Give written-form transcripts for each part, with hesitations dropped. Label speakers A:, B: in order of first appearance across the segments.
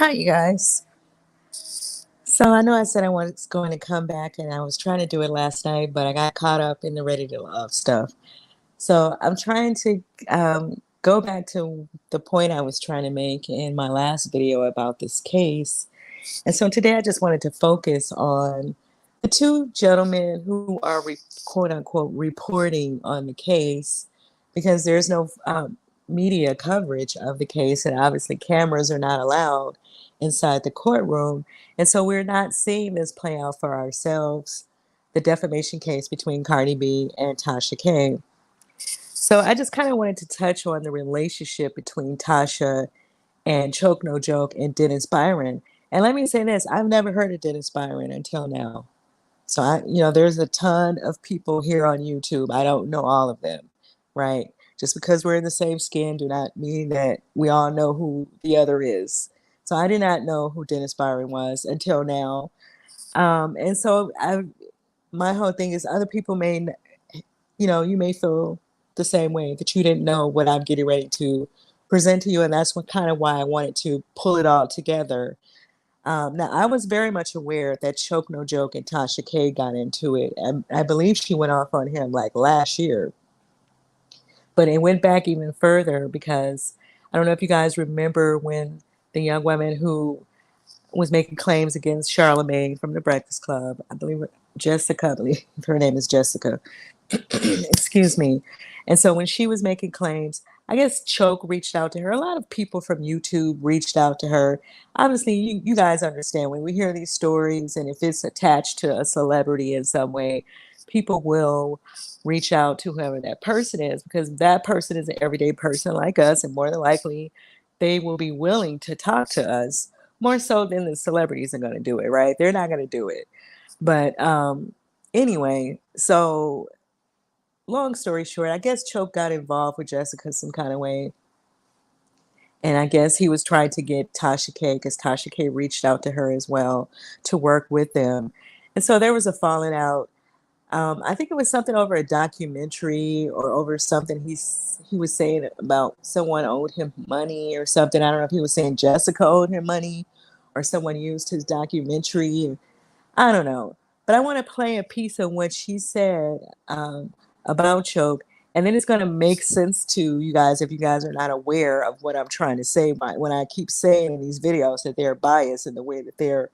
A: Hi, you guys. So I know I said I was going to come back, and I was trying to do it last night, but I got caught up in the Ready to Love stuff. So I'm trying to go back to the point I was trying to make in my last video about this case. And so today I just wanted to focus on the two gentlemen who are quote unquote reporting on the case because there's no media coverage of the case, and obviously cameras are not allowed inside the courtroom. And so we're not seeing this play out for ourselves, the defamation case between Cardi B and Tasha K. So I just kind of wanted to touch on the relationship between Tasha and Choke No Joke and Dennis Byron. And let me say this, I've never heard of Dennis Byron until now. So there's a ton of people here on YouTube. I don't know all of them, right? Just because we're in the same skin do not mean that we all know who the other is. So I did not know who Dennis Byron was until now. And so my whole thing is other people you may feel the same way, that you didn't know what I'm getting ready to present to you. And that's what kind of why I wanted to pull it all together. Now, I was very much aware that Choke No Joke and Tasha K got into it. And I believe she went off on him like last year. But it went back even further because I don't know if you guys remember when the young woman who was making claims against Charlemagne from the Breakfast Club, I believe Jessica, I believe her name is Jessica, excuse me. And so when she was making claims, I guess Choke reached out to her. A lot of people from YouTube reached out to her. Obviously, you guys understand when we hear these stories, and if it's attached to a celebrity in some way, people will reach out to whoever that person is, because that person is an everyday person like us, and more than likely, they will be willing to talk to us more so than the celebrities are going to do it, right? They're not going to do it. But anyway, so long story short, I guess Choke got involved with Jessica some kind of way. And I guess he was trying to get Tasha K, because Tasha K reached out to her as well to work with them. And so there was a falling out. I think it was something over a documentary or over something he was saying about someone owed him money or something. I don't know if he was saying Jessica owed him money or someone used his documentary. I don't know. But I want to play a piece of what she said about Choke. And then it's going to make sense to you guys if you guys are not aware of what I'm trying to say when I keep saying in these videos that they're biased in the way that they're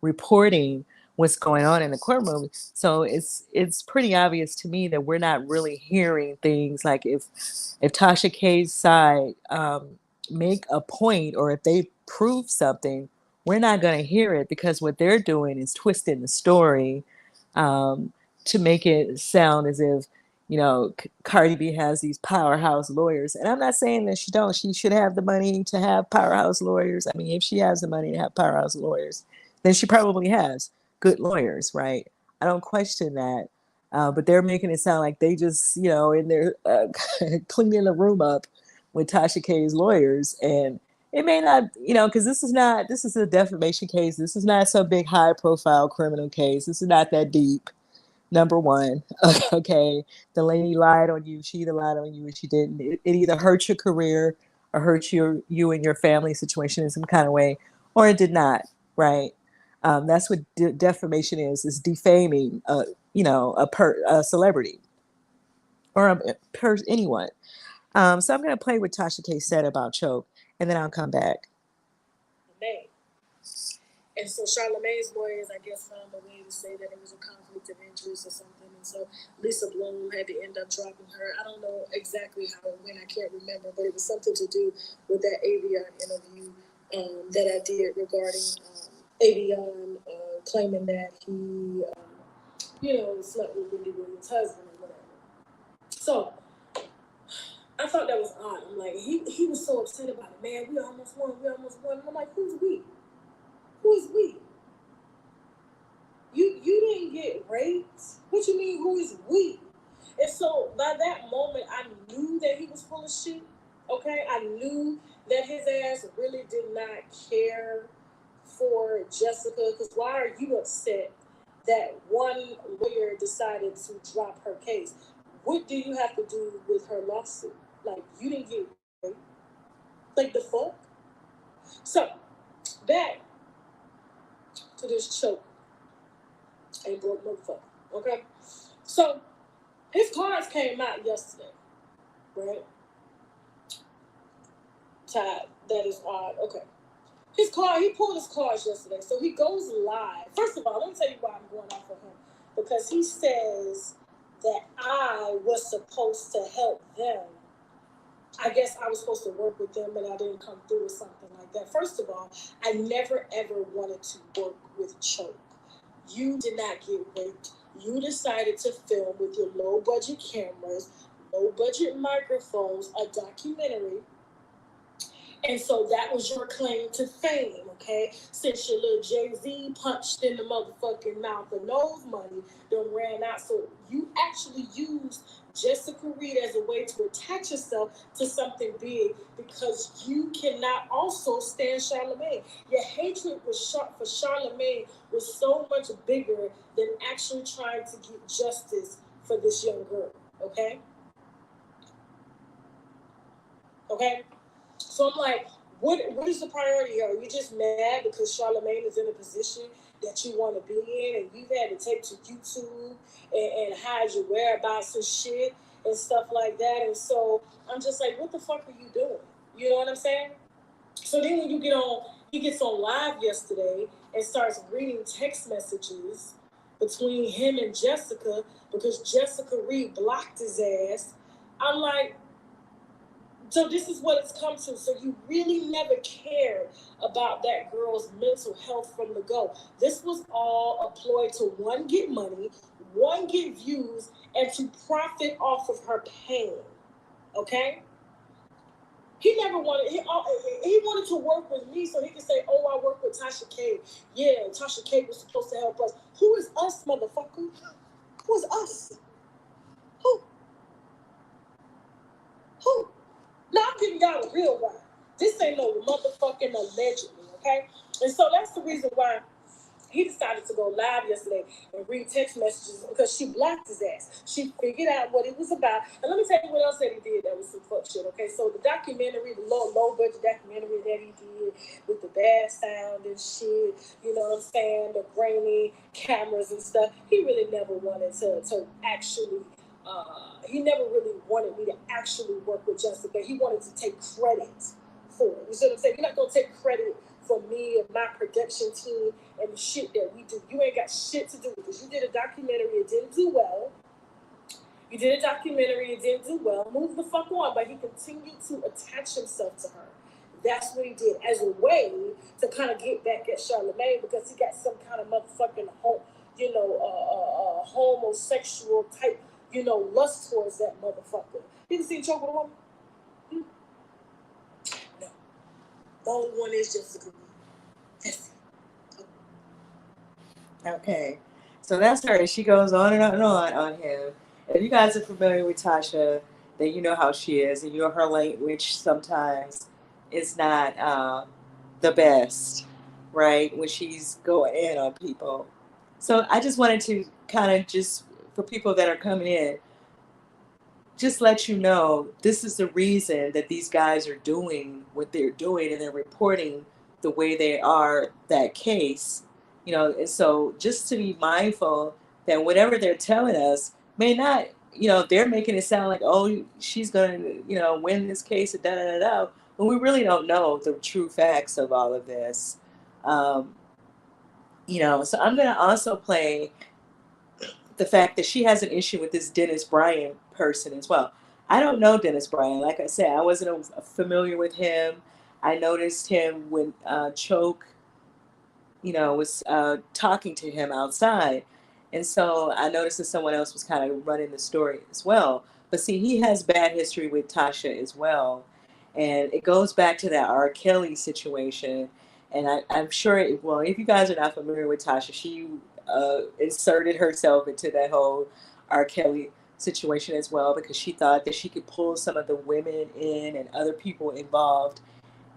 A: reporting what's going on in the courtroom. So it's pretty obvious to me that we're not really hearing things like if Tasha K's side make a point, or if they prove something, we're not going to hear it, because what they're doing is twisting the story to make it sound as if, Cardi B has these powerhouse lawyers. And I'm not saying that she don't. She should have the money to have powerhouse lawyers. I mean, if she has the money to have powerhouse lawyers, then she probably has good lawyers, right? I don't question that. But they're making it sound like they just, in there cleaning the room up with Tasha K's lawyers. And it may not, because this is a defamation case. This is not some big high profile criminal case. This is not that deep. Number one, okay, the lady lied on you. She either lied on you or she didn't. It either hurt your career or hurt you and your family situation in some kind of way, or it did not, right? That's what defamation is. It's defaming, a celebrity or anyone. So I'm going to play what Tasha K said about Choke, and then I'll come back.
B: And so Charlemagne's lawyers, I guess, found a way to say that it was a conflict of interest or something. And so Lisa Bloom had to end up dropping her. I don't know exactly how it went. I can't remember. But it was something to do with that Avion interview that I did regarding Avion claiming that he, slept with Wendy Williams' husband or whatever. So I thought that was odd. I'm like, he was so upset about it. Man, we almost won. And I'm like, who's we? Who is we? You didn't get raped? What you mean, who is we? And so by that moment, I knew that he was full of shit. Okay? I knew that his ass really did not care for Jessica. Because why are you upset that one lawyer decided to drop her case? What do you have to do with her lawsuit? Like, you didn't get raped. Like, the fuck? So Back to this choke. Ain't broke motherfucker. Okay? So his cards came out yesterday, right? Tad, that is odd. Okay. He pulled his cards yesterday. So he goes live. First of all, let me tell you why I'm going off of him. Because he says that I was supposed to help them. I guess I was supposed to work with them and I didn't come through or something like that. First of all, I never ever wanted to work with Choke. You did not get raped. You decided to film with your low budget cameras, low budget microphones, a documentary. And so that was your claim to fame, okay? Since your little Jay-Z punched in the motherfucking mouth of nose money, then ran out. So you actually used Jessica Reed as a way to attach yourself to something big because you cannot also stand Charlamagne. Your hatred for Charlamagne was so much bigger than actually trying to get justice for this young girl, okay? Okay? So I'm like, what is the priority here? Are you just mad because Charlamagne is in a position that you want to be in and you've had to take to YouTube and hide your whereabouts and shit and stuff like that? And so I'm just like, what the fuck are you doing? You know what I'm saying? So then when he gets on live yesterday and starts reading text messages between him and Jessica because Jessica Reed blocked his ass. I'm like, so this is what it's come to. So you really never cared about that girl's mental health from the go. This was all a ploy to one, get money, one, get views, and to profit off of her pain. Okay? He never wanted, he wanted to work with me so he could say, oh, I work with Tasha K. Yeah, Tasha K was supposed to help us. Who is us, motherfucker? Who is us? Who? Who? Now I'm giving y'all a real one. This ain't no motherfucking allegedly, okay? And so that's the reason why he decided to go live yesterday and read text messages because she blocked his ass. She figured out what it was about. And let me tell you what else that he did that was some fuck shit, okay? So the documentary, the low budget documentary that he did with the bad sound and shit, you know what I'm saying, the grainy cameras and stuff, he really never wanted to actually he never really wanted me to actually work with Jessica. He wanted to take credit for it. You see what I'm saying? You're not gonna take credit for me and my production team and the shit that we do. You ain't got shit to do with this. You did a documentary, it didn't do well. You did a documentary, it didn't do well. Move the fuck on. But he continued to attach himself to her. That's what he did as a way to kind of get back at Charlamagne because he got some kind of motherfucking homosexual type, lust towards that motherfucker. You can see him choke with a woman? No. The only one is Jessica Reed. That's it.
A: Okay. So that's her. She goes on and on him. If you guys are familiar with Tasha, then you know how she is, and you know her language sometimes is not the best, right? When she's going in on people. So I just wanted to kind of just, for people that are coming in, just let you know this is the reason that these guys are doing what they're doing and they're reporting the way they are that case, and so just to be mindful that whatever they're telling us may not, they're making it sound like, oh, she's gonna, win this case and da da da da, but we really don't know the true facts of all of this. um, so I'm gonna also play the fact that she has an issue with this Dennis Bryan person as well. I don't know Dennis Bryan. Like I said, I wasn't familiar with him. I noticed him when Choke, was talking to him outside. And so I noticed that someone else was kind of running the story as well. But see, he has bad history with Tasha as well. And it goes back to that R. Kelly situation. And I'm sure, well, if you guys are not familiar with Tasha, she inserted herself into that whole R. Kelly situation as well because she thought that she could pull some of the women in and other people involved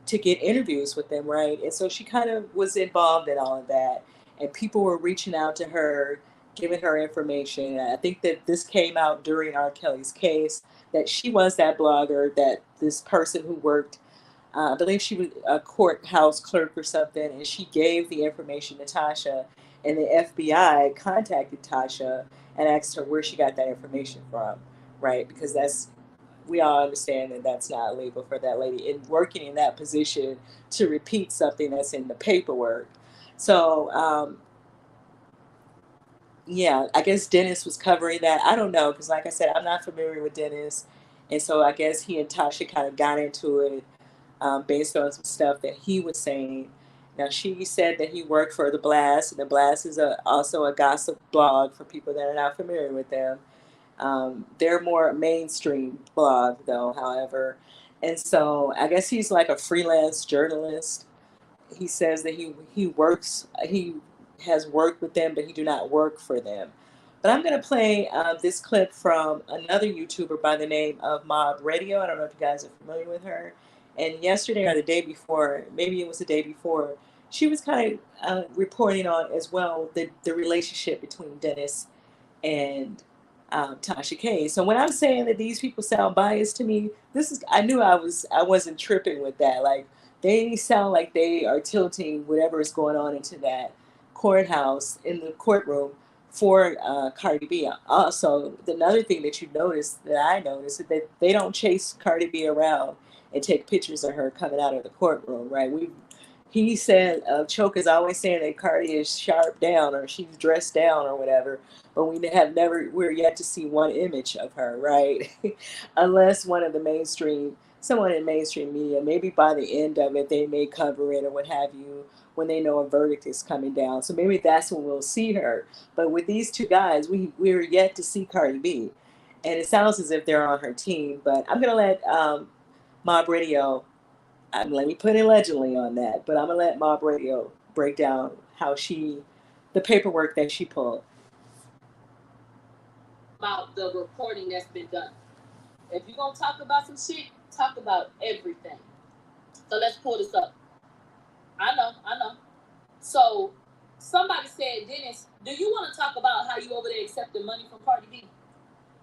A: to get interviews with them, right? And so she kind of was involved in all of that. And people were reaching out to her, giving her information. And I think that this came out during R. Kelly's case, that she was that blogger, that this person who worked I believe she was a courthouse clerk or something, and she gave the information to Tasha, and the FBI contacted Tasha and asked her where she got that information from, right? Because that's, we all understand that that's not legal for that lady in working in that position to repeat something that's in the paperwork. So yeah, I guess Dennis was covering that. I don't know, because like I said, I'm not familiar with Dennis, and so I guess he and Tasha kind of got into it based on some stuff that he was saying. Now she said that he worked for the Blast, and the Blast is also a gossip blog for people that are not familiar with them. They're more mainstream blog though, however, and so I guess he's like a freelance journalist. He says that he has worked with them, but he do not work for them. But I'm going to play this clip from another YouTuber by the name of Mob Radio. I don't know if you guys are familiar with her. And yesterday or the day before, maybe it was the day before, she was kind of reporting on as well the relationship between Dennis and Tasha K. So when I'm saying that these people sound biased to me, this is, I knew I wasn't tripping with that. Like, they sound like they are tilting whatever is going on into that courthouse in the courtroom for Cardi B. Also, another thing that you notice that I noticed is that they don't chase Cardi B around and take pictures of her coming out of the courtroom, right? He said, Choke is always saying that Cardi is sharp down or she's dressed down or whatever, but we're yet to see one image of her, right? Unless one of the someone in mainstream media, maybe by the end of it, they may cover it or what have you when they know a verdict is coming down. So maybe that's when we'll see her. But with these two guys, we're yet to see Cardi B. And it sounds as if they're on her team, but I'm going to let Mob Radio, let me put allegedly on that, but I'm going to let Mob Radio break down the paperwork that she pulled.
C: About the reporting that's been done. If you're gonna talk about some shit, talk about everything. So let's pull this up. I know. So somebody said, Dennis, do you want to talk about how you over there accepting money from Cardi B?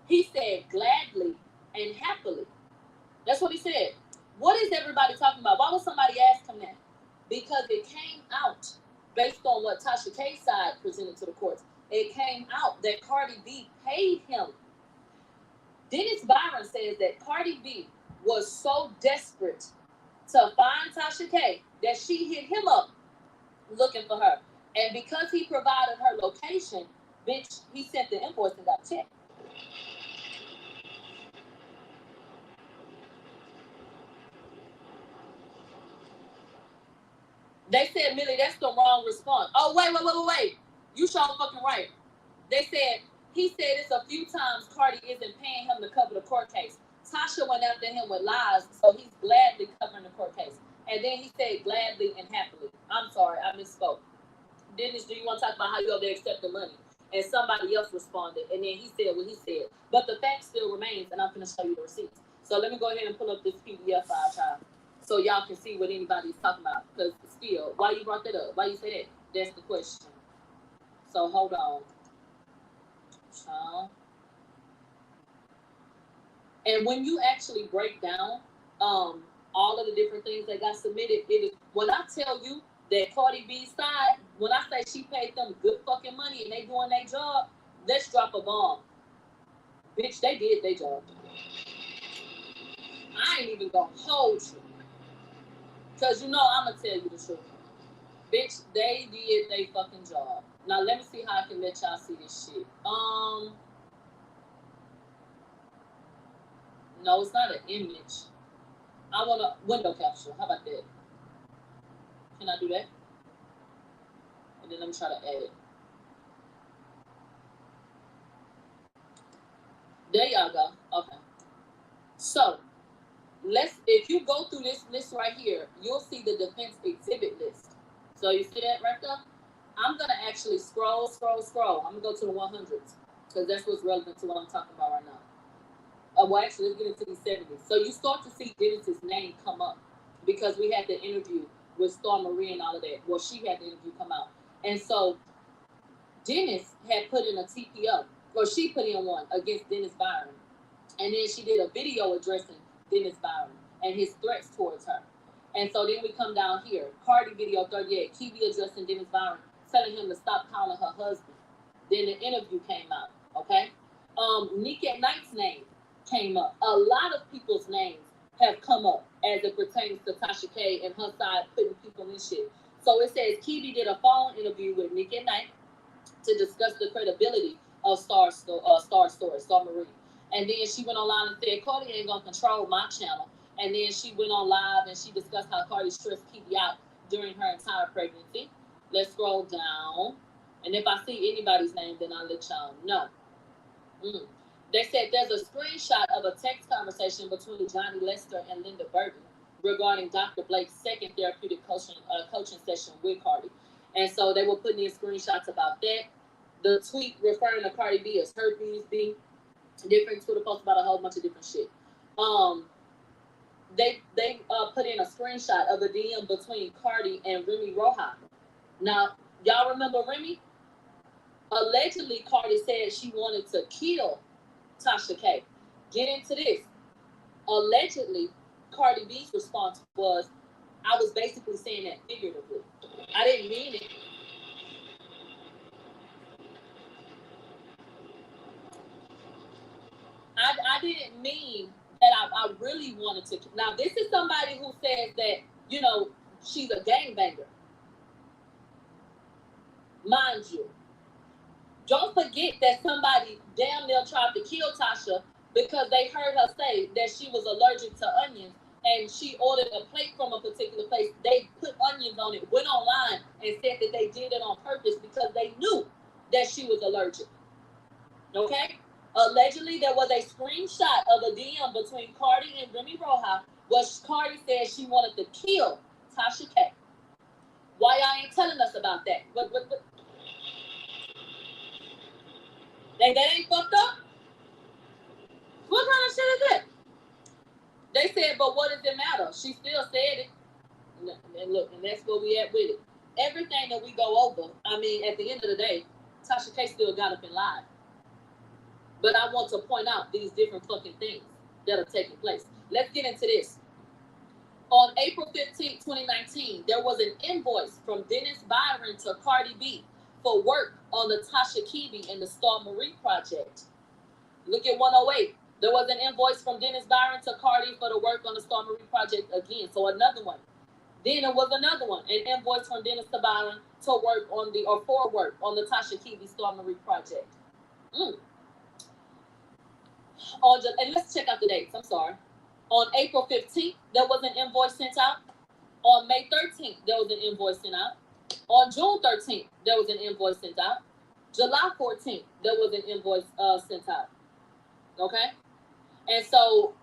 C: He said gladly and happily. That's what he said. What is everybody talking about? Why would somebody ask him that? Because it came out based on what Tasha K's side presented to the courts. It came out that Cardi B paid him. Dennis Byron says that Cardi B was so desperate to find Tasha K that she hit him up looking for her. And because he provided her location, bitch, he sent the invoice and got a check. They said, Millie, that's the wrong response. Oh, wait. You sure fucking right. They said, he said it's a few times Cardi isn't paying him to cover the court case. Tasha went after him with lies, so he's gladly covering the court case. And then he said gladly and happily. I'm sorry, I misspoke. Dennis, do you want to talk about how you over there accept the money? And somebody else responded, and then he said what he said. But the fact still remains, and I'm going to show you the receipts. So let me go ahead and pull up this PDF file, child, so y'all can see what anybody's talking about. Because still, why you brought that up? Why you say that? That's the question. So hold on. And when you actually break down all of the different things that got submitted, it is, when I tell you that Cardi B's side, when I say she paid them good fucking money and they doing their job, let's drop a bomb. Bitch, they did their job. I ain't even gonna hold you. Cause you know I'm gonna tell you the truth. Bitch, they did their fucking job. Now let me see how I can let y'all see this shit. No, it's not an image. I want a window capture. How about that? Can I do that? And then let me try to add it. There y'all go. Okay. So if you go through this list right here, you'll see the defense exhibit list. So you see that right there? I'm gonna actually scroll. I'm gonna go to the 100s because that's what's relevant to what I'm talking about right now. Well, actually, let's get into these 70s. So you start to see Dennis's name come up because we had the interview with Star Marie and all of that. Well, she had the interview come out. And so Dennis had put in a TPO, or she put in one against Dennis Byron. And then she did a video addressing Dennis Byron and his threats towards her. And so then we come down here. Cardi video 38. Kiwi addressing Dennis Byron, telling him to stop calling her husband. Then the interview came out. Okay. Nick at Night's name came up. A lot of people's names have come up as it pertains to Tasha K and her side putting people in shit. So it says Kiwi did a phone interview with Nick at Night to discuss the credibility of Star Marie. And then she went online and said, Cardi ain't gonna control my channel. And then she went on live and she discussed how Cardi stressed Kiwi out during her entire pregnancy. Let's scroll down. And if I see anybody's name, then I'll let y'all know. They said there's a screenshot of a text conversation between Johnny Lester and Linda Burton regarding Dr. Blake's second therapeutic coaching session with Cardi. And so they were putting in screenshots about that. The tweet referring to Cardi B as herpes B. Different Twitter posts about a whole bunch of different shit. They put in a screenshot of a DM between Cardi and Remy Roja. Now, y'all remember Remy? Allegedly, Cardi said she wanted to kill Tasha K. Get into this. Allegedly, Cardi B's response was, I was basically saying that figuratively. I didn't mean it. I didn't mean that I really wanted to. Now, this is somebody who says that, you know, she's a gangbanger. Mind you, don't forget that somebody damn near tried to kill Tasha because they heard her say that she was allergic to onions and she ordered a plate from a particular place. They put onions on it, went online and said that they did it on purpose because they knew that she was allergic. Okay? Allegedly, there was a screenshot of a DM between Cardi and Remy Roja where Cardi said she wanted to kill Tasha K. Why y'all ain't telling us about that? But that ain't fucked up? What kind of shit is that? They said, but what does it matter? She still said it. And look, and that's where we at with it. Everything that we go over, I mean, at the end of the day, Tasha K still got up and lied. But I want to point out these different fucking things that are taking place. Let's get into this. On April 15, 2019, there was an invoice from Dennis Byron to Cardi B for work on the Tasha Kiwi and the Star Marie project. Look at 108. There was an invoice from Dennis Byron to Cardi for the work on the Star Marie project again. So another one. Then there was another one, an invoice from Dennis to Byron to work on for work on the Tasha Kiwi Star Marie project. And let's check out the dates. I'm sorry. On April 15th, there was an invoice sent out. On May 13th, there was an invoice sent out. On June 13th, there was an invoice sent out. July 14th, there was an invoice sent out. Okay? And so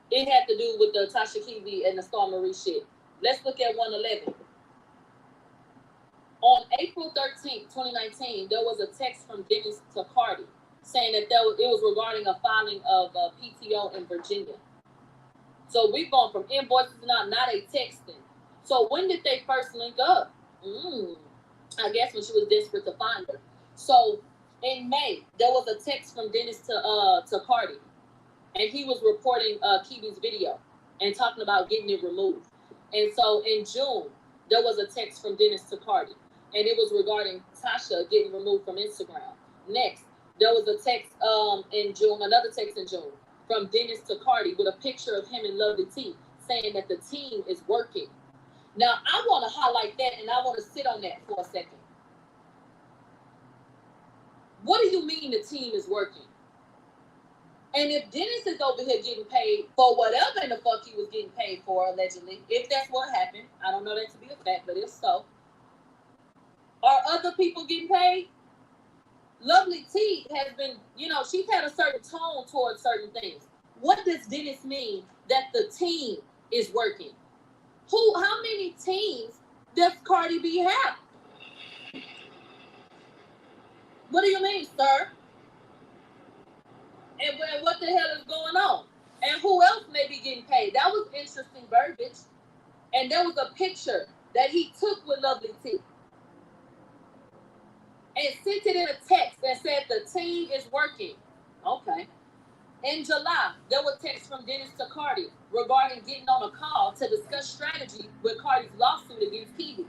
C: it had to do with the Tasha Kiwi and the Star Marie shit. Let's look at 111. On April 13th, 2019, there was a text from Dennis to Cardi saying that it was regarding a filing of PTO in Virginia. So we've gone from invoices now they texting. So when did they first link up? I guess when she was desperate to find her. So in May, there was a text from Dennis to Cardi, and he was reporting Kiwi's video and talking about getting it removed. And so in June, there was a text from Dennis to Cardi, and it was regarding Tasha getting removed from Instagram. Next, there was a text in June, another text in June from Dennis to Cardi with a picture of him and Lovely T saying that the team is working. Now, I want to highlight that and I want to sit on that for a second. What do you mean the team is working? And if Dennis is over here getting paid for whatever in the fuck he was getting paid for, allegedly, if that's what happened, I don't know that to be a fact, but if so, are other people getting paid? Lovely T has been, she's had a certain tone towards certain things. What does Dennis mean that the team is working? How many teams does Cardi B have? What do you mean, sir? And what the hell is going on? And who else may be getting paid? That was interesting verbiage. And there was a picture that he took with Lovely T. And sent it in a text that said the team is working. Okay. In July, there were texts from Dennis to Cardi regarding getting on a call to discuss strategy with Cardi's lawsuit against Kiwi.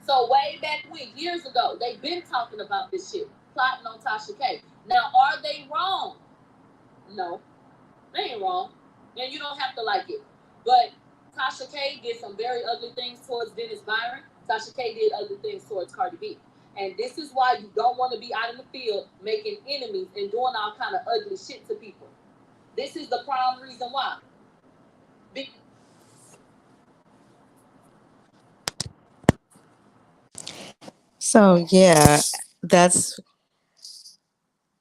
C: So way back when, years ago, they've been talking about this shit, plotting on Tasha K. Now, are they wrong? No, they ain't wrong. And you don't have to like it. But Tasha K did some very ugly things towards Dennis Byron. Tasha K did ugly things towards Cardi B. And this is why you don't want to be out in the field making enemies and doing all kind of ugly shit to people. This is the prime reason why. Be-
A: So yeah, that's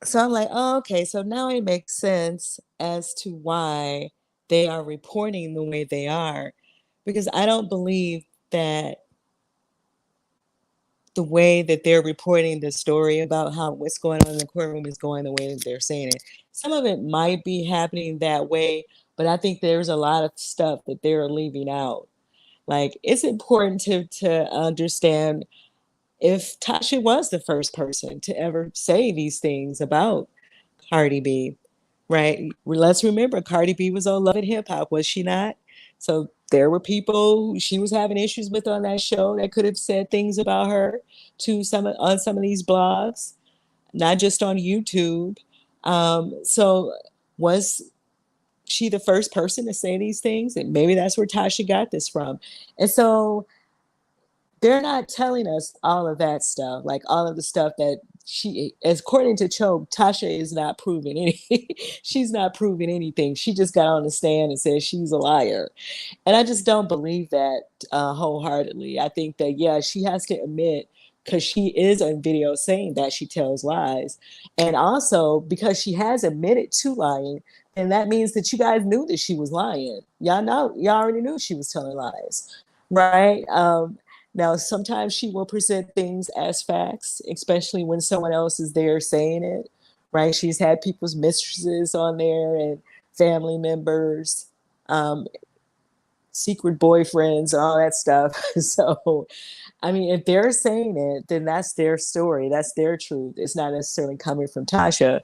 A: so I'm like, oh, okay, so now it makes sense as to why they are reporting the way they are. Because I don't believe that the way that they're reporting the story about how what's going on in the courtroom is going the way that they're saying it. Some of it might be happening that way, but I think there's a lot of stuff that they're leaving out. Like it's important to understand if Tasha was the first person to ever say these things about Cardi B, right? Let's remember Cardi B was on Love and Hip Hop, was she not? So there were people she was having issues with on that show that could have said things about her to some on some of these blogs, not just on YouTube. So was she the first person to say these things? And maybe that's where Tasha got this from. And so they're not telling us all of that stuff, like all of the stuff that she, as according to Choke, Tasha is not proving any. She's not proving anything. She just got on the stand and said she's a liar, and I just don't believe that wholeheartedly. I think that yeah, she has to admit because she is on video saying that she tells lies, and also because she has admitted to lying, and that means that you guys knew that she was lying. Y'all know, y'all already knew she was telling lies, right? Now, sometimes she will present things as facts, especially when someone else is there saying it, right? She's had people's mistresses on there and family members, um, secret boyfriends, all that stuff. So, I mean, if they're saying it, then that's their story. That's their truth. It's not necessarily coming from Tasha.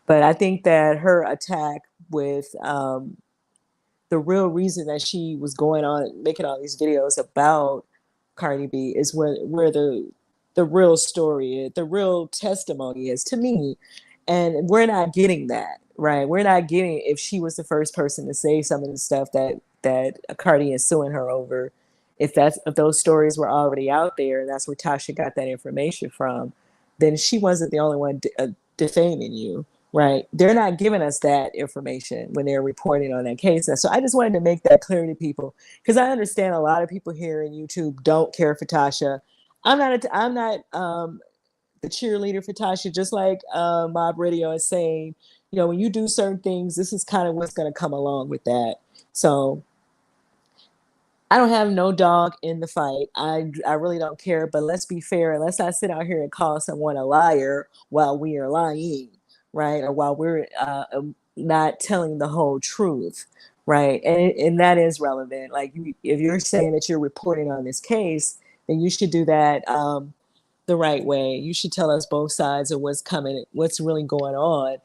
A: But I think that her attack with the real reason that she was going on making all these videos about Cardi B is where the real story is, the real testimony is to me. And we're not getting that, right? We're not getting if she was the first person to say some of the stuff that Cardi is suing her over. If those stories were already out there, and that's where Tasha got that information from, then she wasn't the only one defaming you, right? They're not giving us that information when they're reporting on that case. So I just wanted to make that clear to people because I understand a lot of people here in YouTube don't care for Tasha. I'm not the cheerleader for Tasha, just like Mob Radio is saying, you know, when you do certain things, this is kind of what's going to come along with that. So I don't have no dog in the fight. I really don't care. But let's be fair. Let's not sit out here and call someone a liar while we are lying, right? Or while we're not telling the whole truth, right? And that is relevant. Like if you're saying that you're reporting on this case, then you should do that the right way. You should tell us both sides of what's coming, what's really going on,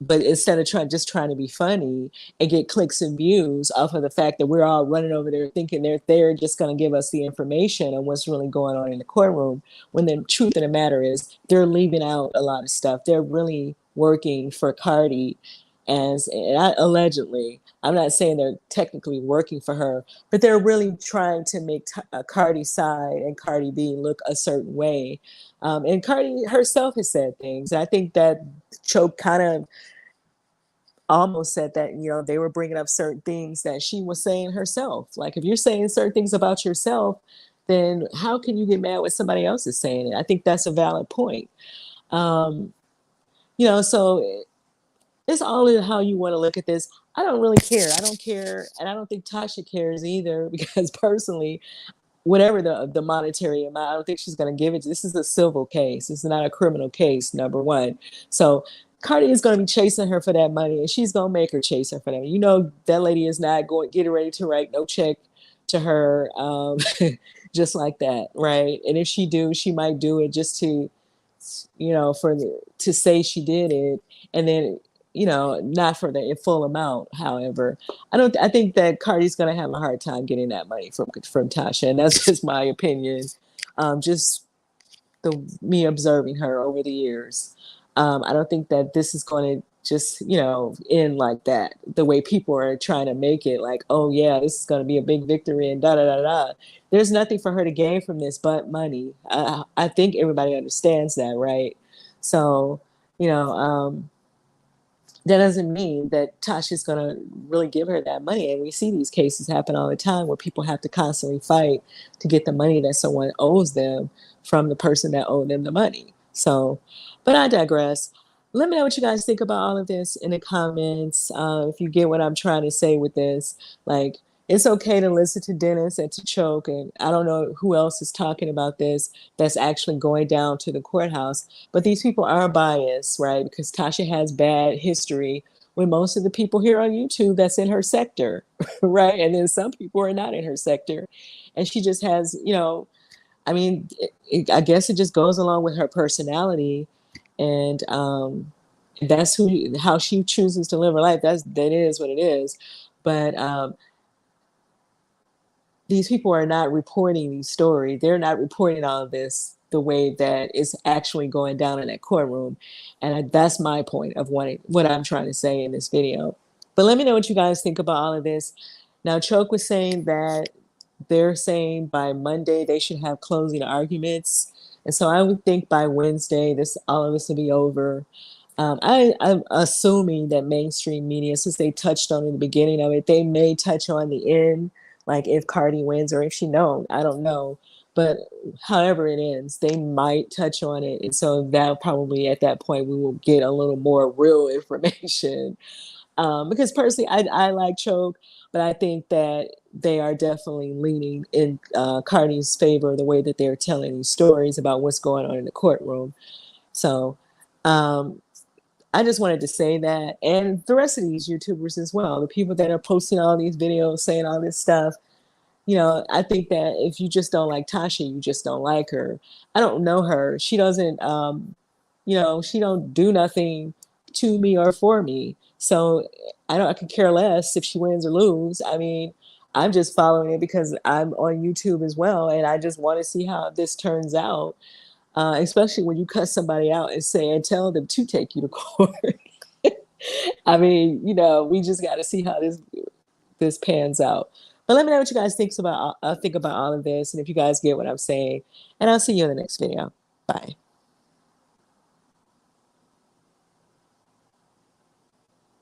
A: but instead of trying to be funny and get clicks and views off of the fact that we're all running over there thinking they're just going to give us the information on what's really going on in the courtroom, when the truth of the matter is they're leaving out a lot of stuff. They're really working for Cardi allegedly. I'm not saying they're technically working for her, but they're really trying to make Cardi's side and Cardi B look a certain way. And Cardi herself has said things. I think that Choke kind of almost said that, you know, they were bringing up certain things that she was saying herself. Like if you're saying certain things about yourself, then how can you get mad when somebody else is saying it? I think that's a valid point. Um, you know, so it's all in how you want to look at this. I don't really care. I don't care. And I don't think Tasha cares either because personally, whatever the monetary amount, I don't think she's going to give it. This is a civil case. It's not a criminal case, number one. So Cardi is going to be chasing her for that money, and she's going to make her chase her for that. You know, that lady is not going getting ready to write no check to her just like that, right? And if she do, she might do it just to, you know, to say she did it, and then not for the full amount. However, I think that Cardi's going to have a hard time getting that money from Tasha, and that's just my opinion. Just me observing her over the years. I don't think that this is going to just end like that. The way people are trying to make it like, oh yeah, this is going to be a big victory and da da da da. There's nothing for her to gain from this but money. I think everybody understands that, right? So you know. That doesn't mean that Tasha's going to really give her that money. And we see these cases happen all the time where people have to constantly fight to get the money that someone owes them from the person that owed them the money. So, but I digress. Let me know what you guys think about all of this in the comments. If you get what I'm trying to say with this, like, it's okay to listen to Dennis and to Choke. And I don't know who else is talking about this that's actually going down to the courthouse. But these people are biased, right? Because Tasha has bad history with most of the people here on YouTube that's in her sector, right? And then some people are not in her sector. And she just has, I mean, I guess it just goes along with her personality. And that's how she chooses to live her life. That is what it is. But these people are not reporting these stories. They're not reporting all of this the way that is actually going down in that courtroom. And that's my point of what I'm trying to say in this video. But let me know what you guys think about all of this. Now, Choke was saying that they're saying by Monday they should have closing arguments. And so I would think by Wednesday, all of this will be over. I'm assuming that mainstream media, since they touched on in the beginning of it, they may touch on the end, like if Cardi wins or if she don't, I don't know. But however it ends, they might touch on it. And so that probably at that point, we will get a little more real information. Because personally, I like Choke, but I think that they are definitely leaning in Cardi's favor, the way that they're telling these stories about what's going on in the courtroom. So, I just wanted to say that, and the rest of these YouTubers as well, the people that are posting all these videos saying all this stuff, I think that if you just don't like Tasha, you just don't like her. I don't know her. She doesn't, she don't do nothing to me or for me. So I could care less if she wins or lose. I mean, I'm just following it because I'm on YouTube as well, and I just want to see how this turns out. Especially when you cut somebody out and tell them to take you to court. I mean, we just got to see how this pans out. But let me know what you guys think about all of this, and if you guys get what I'm saying. And I'll see you in the next video. Bye.